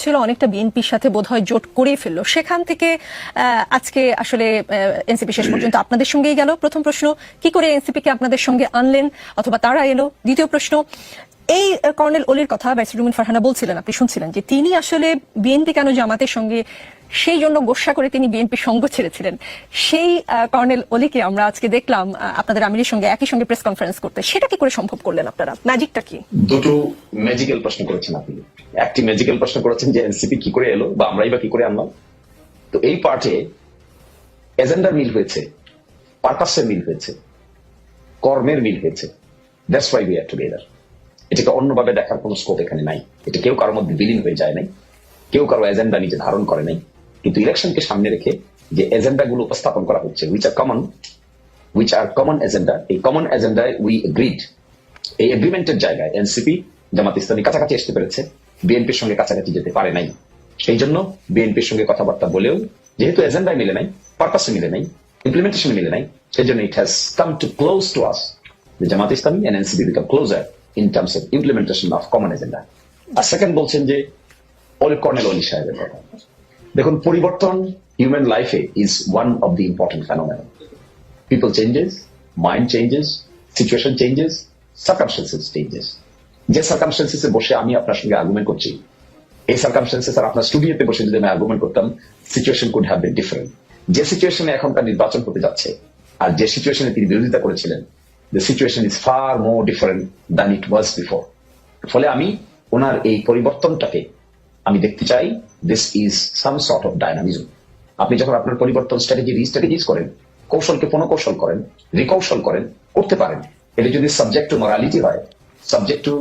ছিল অনেকটা বিএনপির সাথে বোধহয় জোট করেই ফেললো, সেখান থেকে আজকে আসলে এনসিপি শেষ পর্যন্ত আপনাদের সঙ্গেই গেল। প্রথম প্রশ্ন, কি করে এনসিপি কে আপনাদের সঙ্গে আনলেন অথবা তারা এলো? দ্বিতীয় প্রশ্ন, এই কর্নেল অলির কথা ব্যারিস্টার রুমিন ফারহানা বলছিলেন, আপনি শুনছিলেন যে তিনি আসলে বিএনপি কেন জামাতের সঙ্গে, সেই জন্য গোসা করে তিনি বিএনপির সঙ্গ ছেড়েছিলেন। সেই কর্নেল অলিকে আমরা আজকে দেখলাম আপনাদের আমিরের সঙ্গে একই সঙ্গে প্রেস কনফারেন্স করতে। সেটা কি করে সম্ভব করলেন আপনারা? ম্যাজিকটা কি? দুটো ম্যাজিক্যাল প্রশ্ন করেছেন আপনি। একটি ম্যাজিক্যাল প্রশ্ন করেছেন যে এনসিপি কি করে এলো বা আমরাই বা কি করে আনলাম। তো এই পার্টে এজেন্ডার মিল হয়েছে, পারপাসের মিল হয়েছে, কর্মের মিল হয়েছে। That's why we are together. এটাকে অন্যভাবে দেখার কোনো স্কোপ এখানে নাই। এটা কেউ কারোর মধ্যে বিলীন হয়ে যায় নাই, কেউ কারো এজেন্ডা নিজে ধারণ করে নাই। কিন্তু ইলেকশনকে সামনে রেখে যে এজেন্ডা গুলো উপস্থাপন করা হচ্ছে, উইচ আর কমন এজেন্ডা, এই কমন এজেন্ডায় উই এগ্রিড। এই এগ্রিমেন্টের জায়গায় এনসিপি জামাত ইসলামী কাছাকাছি আসতে পেরেছে, বিএনপির সঙ্গে কাছাকাছি যেতে পারে নাই। সেই জন্য বিএনপির সঙ্গে কথাবার্তা বলেও যেহেতু এজেন্ডায় মিলে নাই, পারপাসে মিলে নাই, ইমপ্লিমেন্টেশনে মিলে নাই, সেই জন্য it has come to close to us. The Jamaat Islami and NCP become closer in terms of implementation of common agenda. আর সেকেন্ড বলছেন যে কর্নেল অলি সাহেবের কথা। দেখুন, পরিবর্তন হিউম্যান লাইফে is one of the important phenomenon. People changes, mind changes, situation changes, circumstances changes. যে সার্কামস্টেন্সেসে বসে আমি আপনার সঙ্গে আর্গুমেন্ট করছি, এই সার্কামস্টেন্সেস আর আপনার স্টুডিওতে বসে যদি আমি আর্গুমেন্ট করতাম, situation could have been different. যে সিচুয়েশনে এখনকার নির্বাচন হতে যাচ্ছে আর যে সিচুয়েশনে তিনি বিরোধিতা করেছিলেন, the situation is far more different than it was before. ফলে আমি ওনার এই পরিবর্তনটাকে আমি দেখতে চাই, this is some sort of dynamism. আপনি যখন আপনার পরিবর্তন রিস্ট্র্যাটেজিস করেন, কৌশলকে পুনঃকৌশল করেন, রিকৌশল করেন, করতে পারেন। এটা যদি সাবজেক্ট টু মরালিটি হয়, সাবজেক্ট টু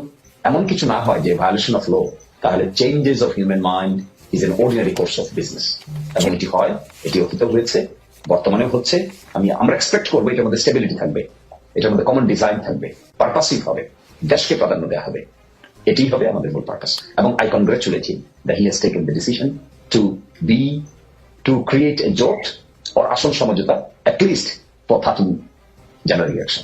এমন কিছু না হয় যে ভায়োলেশন অফ ল, তাহলে changes of human mind is an ordinary course of business. এবং এটি হয়, এটি অতীত হয়েছে, বর্তমানে হচ্ছে। আমরা এক্সপেক্ট করবো এটার মধ্যে স্টেবিলিটি থাকবে, এটার মধ্যে কমন ডিজাইন থাকবে, পারপাসিভ হবে, দেশকে প্রাধান্য দেওয়া হবে। এটি হবে আমাদের মূল পারপাস। এবং I congratulate him that he has taken the decision to create a জোট অর আসল সমঝোতা, at least for 13 January election.